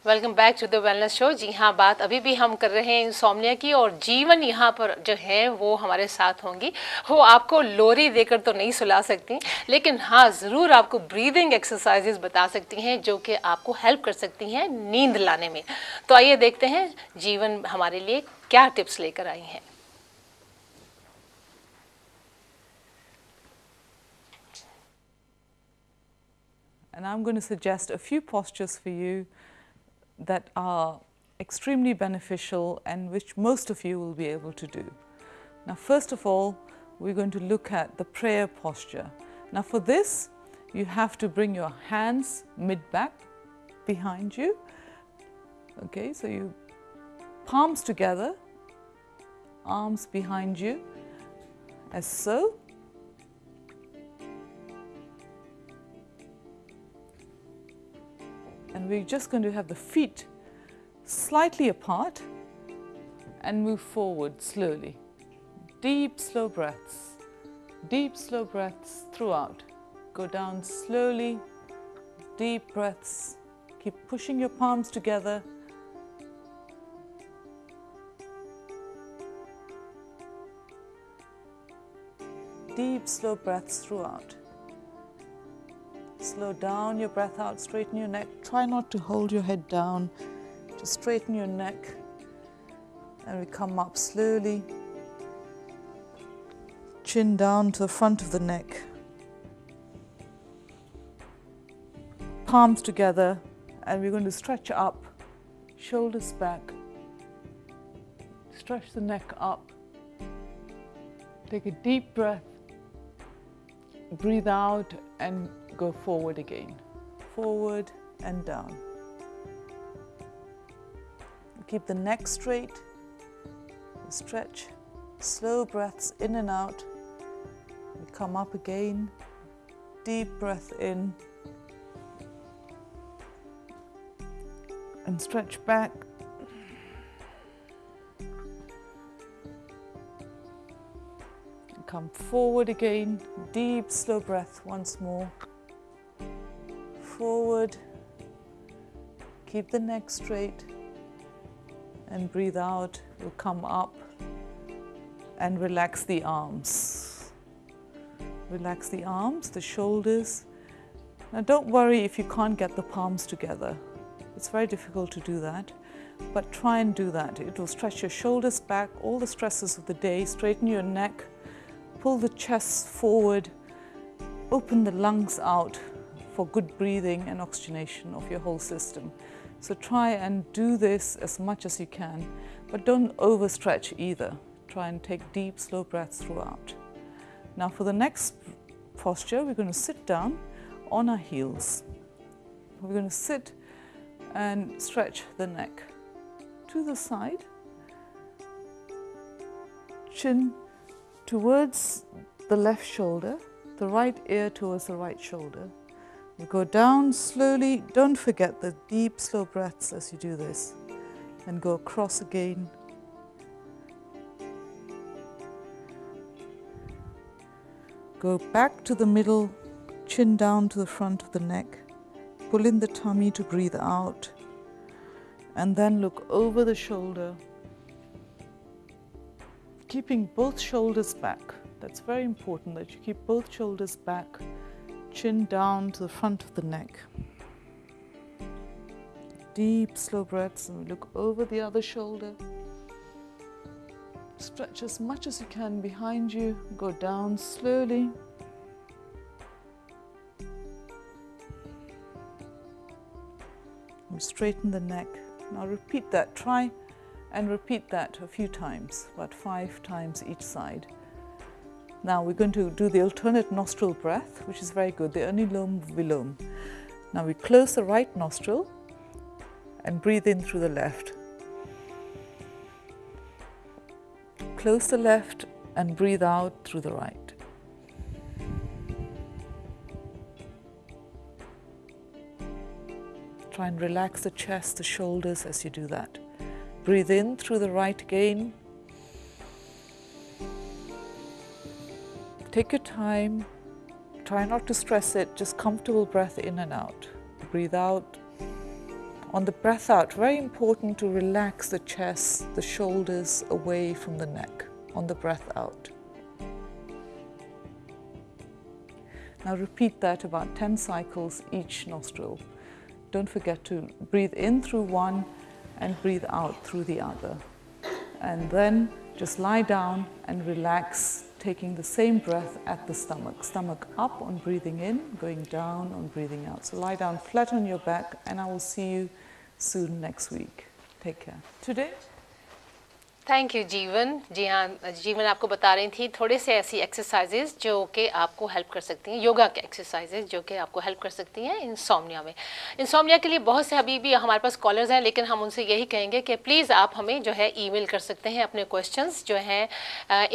Welcome back to the wellness show. जी हाँ, बात अभी भी हम कर रहे हैं इंसोम्निया की, और जीवन यहाँ पर जो है वो हमारे साथ होंगी। वो आपको लोरी देकर तो नहीं सुला सकती, लेकिन हाँ ज़रूर आपको ब्रीदिंग एक्सरसाइजेज बता सकती हैं जो कि आपको हेल्प कर सकती हैं नींद लाने में। तो आइए देखते हैं जीवन हमारे लिए क्या टिप्स लेकर आई हैं। And I'm going to suggest a few postures for you that are extremely beneficial and which most of you will be able to do. Now, first of all, we're going to look at the prayer posture. Now, for this, you have to bring your hands mid-back behind you. Okay, so you palms together, arms behind you, as so. And we're just going to have the feet slightly apart and move forward slowly. Deep, slow breaths. Deep, slow breaths throughout. Go down slowly, deep breaths. Keep pushing your palms together. Deep, slow breaths throughout. Slow down your breath out, straighten your neck. Try not to hold your head down. Just straighten your neck. And we come up slowly. Chin down to the front of the neck. Palms together, and we're going to stretch up, shoulders back. Stretch the neck up. Take a deep breath. Breathe out and go forward again. Forward and down. Keep the neck straight. Stretch. Slow breaths in and out. We come up again. Deep breath in. And stretch back. Come forward again, deep, slow breath once more. Forward, keep the neck straight, and breathe out. We'll come up and relax the arms. Relax the arms, the shoulders. Now don't worry if you can't get the palms together. It's very difficult to do that, but try and do that. It will stretch your shoulders back, all the stresses of the day, straighten your neck. Pull the chest forward, open the lungs out for good breathing and oxygenation of your whole system. So try and do this as much as you can, but don't overstretch either. Try and take deep, slow breaths throughout. Now for the next posture, we're going to sit down on our heels. We're going to sit and stretch the neck to the side, chin towards the left shoulder, the right ear towards the right shoulder. You go down slowly. Don't forget the deep, slow breaths as you do this. And go across again. Go back to the middle, chin down to the front of the neck. Pull in the tummy to breathe out. And then look over the shoulder, keeping both shoulders back. That's very important that you keep both shoulders back, chin down to the front of the neck. Deep, slow breaths, and look over the other shoulder. Stretch as much as you can behind you. Go down slowly. And straighten the neck. Now repeat that. Try and repeat that a few times, about 5 times each side. Now we're going to do the alternate nostril breath, which is very good, the Anulom Vilom. Now we close the right nostril and breathe in through the left. Close the left and breathe out through the right. Try and relax the chest, the shoulders as you do that. Breathe in through the right again. Take your time. Try not to stress it, just comfortable breath in and out. Breathe out On the breath out, very important to relax the chest, the shoulders away from the neck on the breath out. Now repeat that about 10 cycles each nostril. Don't forget to breathe in through one and breathe out through the other. And then just lie down and relax, taking the same breath at the stomach. Stomach up on breathing in, going down on breathing out. So lie down flat on your back, and I will see you soon next week. Take care. Today, thank you जीवन। जी हाँ, जीवन आपको बता रही थी थोड़े से ऐसी एक्सरसाइजेज जो कि आपको हेल्प कर सकती हैं, योगा के एक्सरसाइजेज जो कि आपको हेल्प कर सकती हैं इंसोम्निया में। इंसोम्निया के लिए बहुत से अभी भी हमारे पास कॉलर्स हैं, लेकिन हम उनसे यही कहेंगे कि प्लीज़ आप हमें जो है ईमेल कर सकते हैं अपने क्वेश्चंस जो हैं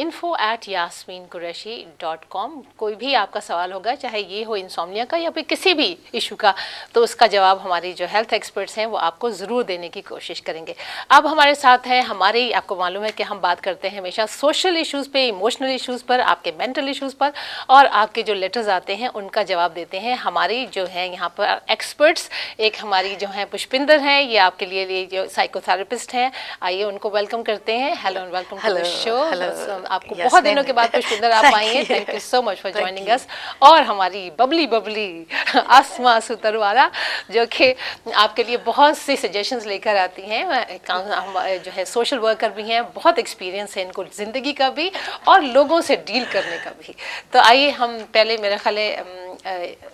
info@yasminqureshi.com। कोई भी आपका सवाल होगा, चाहे ये हो इंसोम्निया का या फिर किसी भी इशू का, तो उसका जवाब हमारी जो हेल्थ एक्सपर्ट्स हैं वो आपको ज़रूर देने की कोशिश करेंगे। अब हमारे साथ हैं हमारे, आपको मालूम है कि हम बात करते हैं हमेशा सोशल इश्यूज़ पे, इमोशनल इश्यूज़ पर, आपके मेंटल इश्यूज़ पर, और आपके जो लेटर्स आते हैं उनका जवाब देते हैं हमारी जो है यहाँ पर एक्सपर्ट्स। एक हमारी जो है पुष्पिंदर हैं, ये आपके लिए ये जो साइकोथेरेपिस्ट हैं, आइए उनको वेलकम करते हैं। Hello and welcome to the show. आपको बहुत दिनों के बाद पुष्पिंदर आप आई हैं, thank you so much for joining us. और हमारी बबली बबली आसमा सुतरवाला जो कि आपके लिए बहुत सी सजेशंस लेकर आती हैं, जो है सोशल वर्कर भी हैं, बहुत एक्सपीरियंस है इनको ज़िंदगी का भी और लोगों से डील करने का भी। तो आइए हम पहले, मेरा ख्याल है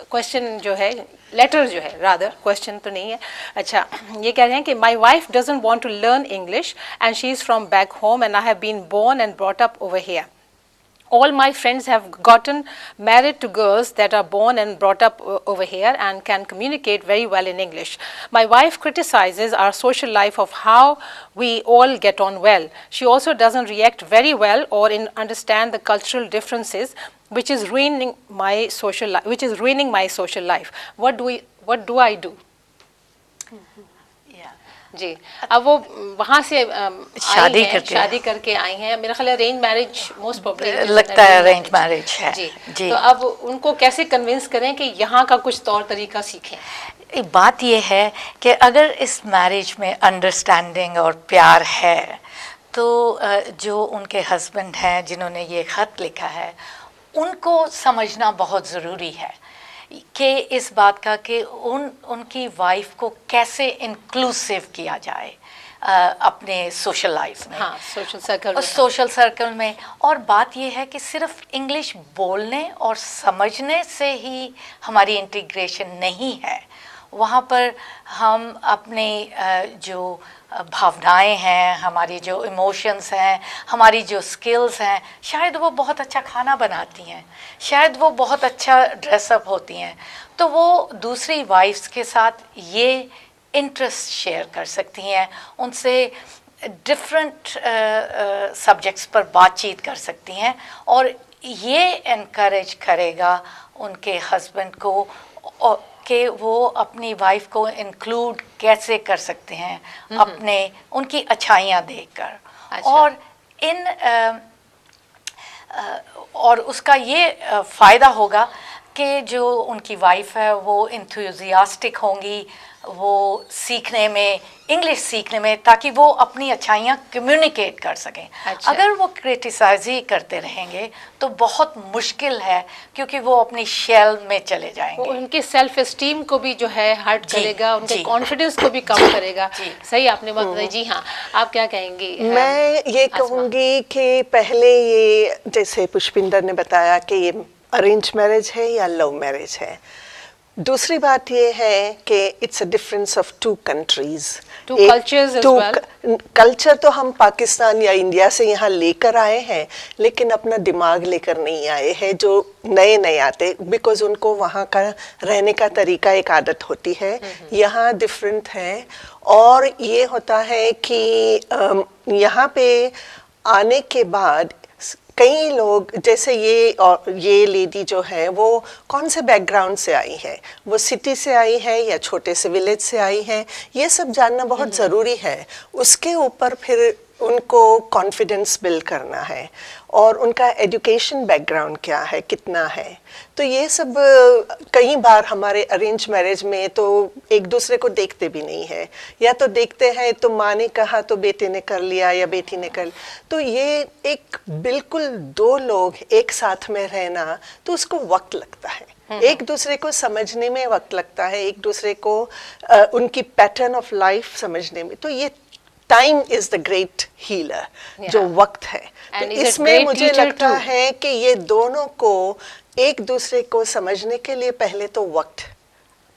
क्वेश्चन जो है, लेटर जो है, रादर क्वेश्चन तो नहीं है। अच्छा, ये कह रहे हैं कि my wife doesn't want to learn English and she is from back home and I have been born and brought up over here. All my friends have gotten married to girls that are born and brought up over here and can communicate very well in English. My wife criticizes our social life of how we all get on well. She also doesn't react very well or understand the cultural differences, which is ruining my social life. What do I do? जी, अब वो वहाँ से शादी करके आई हैं, मेरा ख्याल है अरेंज मैरिज मोस्ट प्रोबेबली लगता है, अरेंज मैरिज है जी। तो अब उनको कैसे कन्विंस करें कि यहाँ का कुछ तौर तरीका सीखें? एक बात ये है कि अगर इस मैरिज में अंडरस्टैंडिंग और प्यार है, तो जो उनके हस्बैंड हैं जिन्होंने ये ख़त लिखा है, उनको समझना बहुत ज़रूरी है कि इस बात का कि उनकी वाइफ को कैसे इंक्लूसिव किया जाए अपने सोशल लाइफ में, हाँ, सोशल सर्कल में। और बात यह है कि सिर्फ इंग्लिश बोलने और समझने से ही हमारी इंटीग्रेशन नहीं है। वहाँ पर हम अपने जो भावनाएं हैं, हमारी जो इमोशंस हैं, हमारी जो स्किल्स हैं, शायद वो बहुत अच्छा खाना बनाती हैं, शायद वो बहुत अच्छा ड्रेसअप होती हैं, तो वो दूसरी वाइफ्स के साथ ये इंटरेस्ट शेयर कर सकती हैं, उनसे डिफरेंट सब्जेक्ट्स पर बातचीत कर सकती हैं, और ये इनकरेज करेगा उनके हस्बैंड को कि वो अपनी वाइफ को इंक्लूड कैसे कर सकते हैं अपने उनकी अच्छाइयाँ देखकर। अच्छा। और उसका ये फ़ायदा होगा कि जो उनकी वाइफ है वो इंथुजियास्टिक होंगी वो सीखने में, इंग्लिश सीखने में, ताकि वो अपनी अच्छाइयाँ कम्युनिकेट कर सकें। अच्छा। अगर वो क्रिटिसाइज ही करते रहेंगे तो बहुत मुश्किल है, क्योंकि वो अपनी शेल में चले जाएंगे। वो उनके सेल्फ एस्टीम को भी जो है हर्ट करेगा, उनके कॉन्फिडेंस को भी कम करेगा। सही आपने बात बताई। जी हाँ, आप क्या कहेंगी? मैं ये कहूँगी कि पहले ये, जैसे पुष्पिंदर ने बताया कि ये अरेंज मैरिज है या लव मैरिज है। दूसरी बात ये है कि it's a difference of two countries, two cultures as well. Culture तो हम पाकिस्तान या इंडिया से यहाँ लेकर आए हैं, लेकिन अपना दिमाग लेकर नहीं आए हैं, जो नए आते, बिकॉज उनको वहाँ का रहने का तरीका एक आदत होती है, यहाँ डिफरेंट है। और ये होता है कि यहाँ पे आने के बाद कई लोग, जैसे ये लेडी जो है वो कौन से बैकग्राउंड से आई है, वो सिटी से आई है या छोटे से विलेज से आई है, ये सब जानना बहुत ज़रूरी है। उसके ऊपर फिर उनको कॉन्फिडेंस बिल्ड करना है और उनका एजुकेशन बैकग्राउंड क्या है, कितना है। तो ये सब कई बार हमारे अरेंज मैरिज में तो एक दूसरे को देखते भी नहीं है, या तो देखते हैं तो माँ ने कहा तो बेटे ने कर लिया या बेटी ने कर लिया। तो ये एक बिल्कुल दो लोग एक साथ में रहना, तो उसको वक्त लगता है, एक दूसरे को समझने में वक्त लगता है, एक दूसरे को उनकी पैटर्न ऑफ लाइफ समझने में। तो ये time is the great healer, जो वक्त है। तो इसमें मुझे लगता है कि ये दोनों को एक दूसरे को समझने के लिए पहले तो वक्त,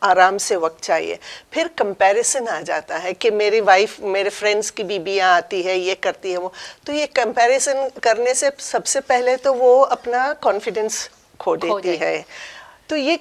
आराम से वक्त चाहिए। फिर कंपैरिजन आ जाता है कि मेरी वाइफ मेरे फ्रेंड्स की बीबियाँ आती है, ये करती है वो, तो ये कंपैरिजन करने से सबसे पहले तो वो अपना कॉन्फिडेंस खो देती है। तो ये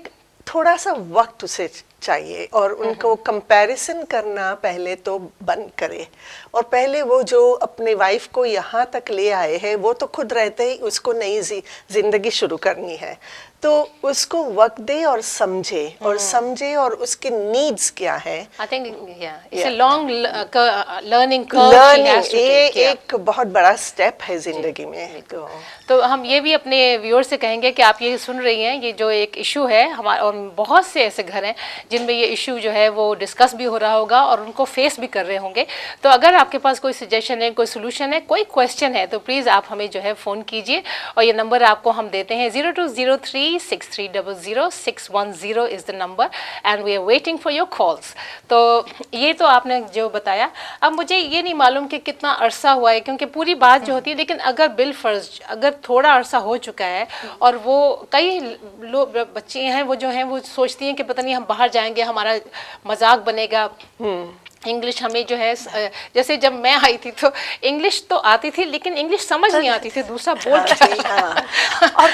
थोड़ा सा वक्त उसे चाहिए और उनको कंपैरिजन करना पहले तो बंद करे, और पहले वो जो अपने वाइफ को यहाँ तक ले आए हैं वो तो खुद रहते ही उसको नई जिंदगी शुरू करनी है, तो उसको वक्त दे और समझे और उसके नीड्स क्या है। I think it's a long learning curve she has to take. ये एक बहुत बड़ा स्टेप है जिंदगी में। तो हम ये भी अपने व्यूअर से कहेंगे कि आप ये सुन रही हैं, ये जो एक इशू है हमारे, और बहुत से ऐसे घर हैं जिनमें ये इशू जो है वो डिस्कस भी हो रहा होगा और उनको फेस भी कर रहे होंगे। तो अगर आपके पास कोई सजेशन है, कोई सोल्यूशन है, कोई क्वेश्चन है, तो प्लीज़ आप हमें जो है फ़ोन कीजिए, और ये नंबर आपको हम देते हैं 020363000610 is the number, and we are waiting for your calls. तो ये तो आपने जो बताया, अब मुझे ये नहीं मालूम कि कितना अरसा हुआ है, क्योंकि पूरी बात जो होती है, लेकिन अगर बिल फर्ज अगर थोड़ा अरसा हो चुका है और वो कई लोग बच्चे हैं वो जो हैं वो सोचती हैं कि पता नहीं हम बाहर जाएंगे हमारा मजाक बनेगा, इंग्लिश हमें जो है, जैसे जब मैं आई थी तो इंग्लिश तो आती थी लेकिन इंग्लिश समझ नहीं आती थी, दूसरा बोलता और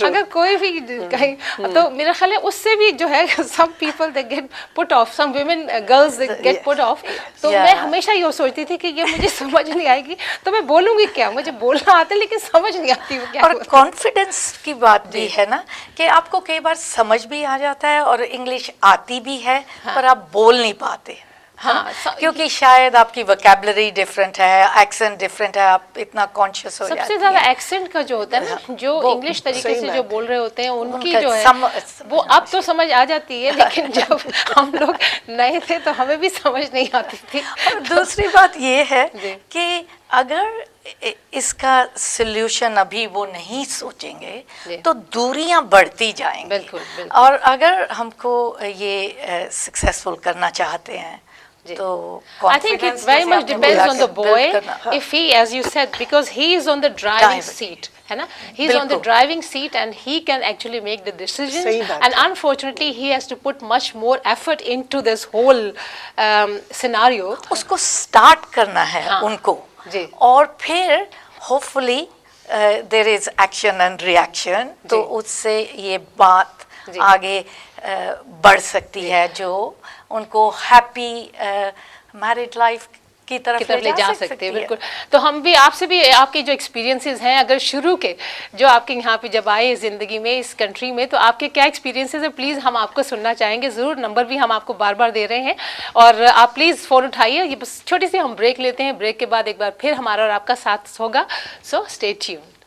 अगर कोई भी कहीं, तो मेरा ख्याल है उससे भी जो है some people they get put off, some women girls they get put off। तो मैं हमेशा ये सोचती थी कि ये मुझे समझ नहीं आएगी तो मैं बोलूँगी क्या, मुझे बोलना आता है लेकिन समझ नहीं आती वो क्या। और कॉन्फिडेंस की बात भी है ना, कि आपको कई बार समझ भी आ जाता है और इंग्लिश आती भी है, पर आप बोल नहीं पाते। हाँ, क्योंकि शायद आपकी वोकैबुलरी डिफरेंट है, एक्सेंट डिफरेंट है, आप इतना कॉन्शियस हो जाते हैं। सबसे ज्यादा एक्सेंट का जो होता है ना, जो इंग्लिश तरीके से जो बोल रहे होते हैं उनकी जो है वो अब तो समझ आ जाती है, लेकिन जब हम लोग नए थे तो हमें भी समझ नहीं आती थी। और दूसरी बात ये है कि अगर इसका सल्यूशन अभी वो नहीं सोचेंगे तो दूरियां बढ़ती जाएंगी। बिल्कुल, बिल्कुल। और अगर हमको ये सक्सेसफुल करना चाहते हैं तो I think it very much depends on the boy, if he, as you said, because he is on the driving seat, है ना, he is on the driving seat and he can actually make the decisions, and unfortunately he has to put much more effort into this whole scenario। उसको start करना है उनको, और फिर hopefully there is action and reaction, तो उससे ये बात आगे बढ़ सकती है जो उनको हैप्पी मैरिड लाइफ की तरफ ले जा सकते हैं। बिल्कुल। तो हम भी आपसे भी आपके जो एक्सपीरियंसेस हैं, अगर शुरू के जो आपके यहाँ पे जब आए ज़िंदगी में, इस कंट्री में, तो आपके क्या एक्सपीरियंसेस है, प्लीज़ हम आपको सुनना चाहेंगे ज़रूर। नंबर भी हम आपको बार बार दे रहे हैं और आप प्लीज़ फ़ोन उठाइए। ये बस छोटी सी हम ब्रेक लेते हैं, ब्रेक के बाद एक बार फिर हमारा और आपका साथ होगा। So stay tuned.